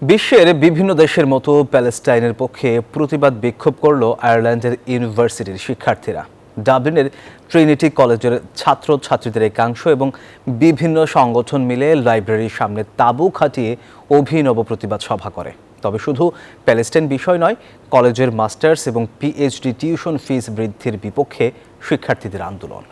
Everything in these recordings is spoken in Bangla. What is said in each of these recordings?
বিশ্বের বিভিন্ন দেশের মতো প্যালেস্টাইনের পক্ষে প্রতিবাদ বিক্ষোভ করল আয়ারল্যান্ডের ইউনিভার্সিটির শিক্ষার্থীরা। ডাবলিনের ট্রিনিটি কলেজের ছাত্রছাত্রীদের একাংশ এবং বিভিন্ন সংগঠন মিলে লাইব্রেরির সামনে তাঁবু খাটিয়ে অভিনব প্রতিবাদ সভা করে। তবে শুধু প্যালেস্টাইন বিষয় নয়, কলেজের মাস্টার্স এবং পিএইচডি টিউশন ফিস বৃদ্ধির বিপক্ষে শিক্ষার্থীদের আন্দোলন।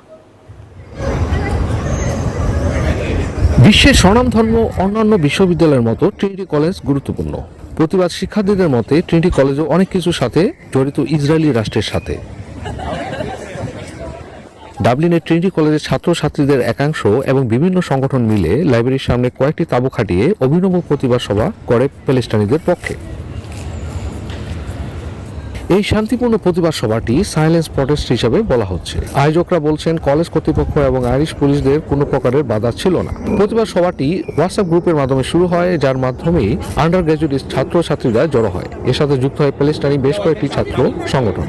বিশ্বের স্বনামধন্য অন্যান্য বিশ্ববিদ্যালয়ের মতো ট্রিনিটি কলেজ গুরুত্বপূর্ণ। প্রতিবাদ শিক্ষার্থীদের মতে ট্রিনিটি কলেজও অনেক কিছুর সাথে জড়িত ইসরায়েলি রাষ্ট্রের সাথে। ডাবলিনের ট্রিনিটি কলেজের ছাত্রছাত্রীদের একাংশ এবং বিভিন্ন সংগঠন মিলে লাইব্রেরির সামনে কয়েকটি তাঁবু খাটিয়ে অভিনব প্রতিবাদ সভা করে প্যালেস্টাইনিদের পক্ষে। এই শান্তিপূর্ণ প্রতিবাদ সভাটি সাইলেন্স প্রটেস্ট হিসেবে বলা হচ্ছে। আয়োজকরা বলছেন কলেজ কর্তৃপক্ষ এবং আইরিশ পুলিশদের কোনো প্রকারের বাধা ছিল না। প্রতিবাদ সভাটি হোয়াটসঅ্যাপ গ্রুপের মাধ্যমে শুরু হয়, যার মাধ্যমে আন্ডার গ্র্যাজুয়েট ছাত্রছাত্রীরা জড়ো হয়। এর সাথে যুক্ত হয় প্যালেস্টাইনি বেশ কয়েকটি ছাত্র সংগঠন।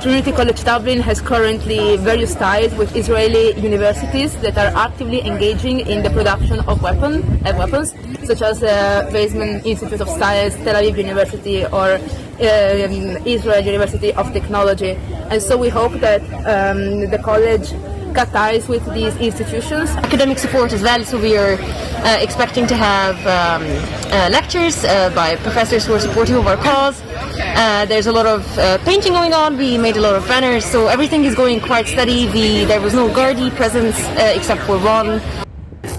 Trinity College Dublin has currently various ties with Israeli universities that are actively engaging in the production of weapons, such as Weizmann Institute of Science, Tel Aviv University, or Israel University of Technology. And so we hope that the college cut ties with these institutions. Academic support as well, so we are expecting to have lectures by professors who are supportive of our cause. There's a lot of painting going on. We made a lot of banners, so everything is going quite steady. There was no Gardaí presence except for one.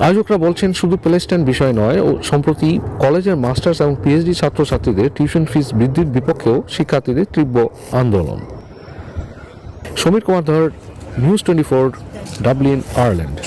আয়োজকরা বলছেন শুধু প্যালেস্টাইন বিষয় নয়, সম্প্রতি কলেজের মাস্টার্স এবং পিএইচডি ছাত্রছাত্রীদের টিউশন ফিস বৃদ্ধির বিপক্ষেও শিক্ষার্থীদের তীব্র আন্দোলন। সমীর কুমার ধর, নিউজ 24, ডাবলিন, আয়ারল্যান্ড।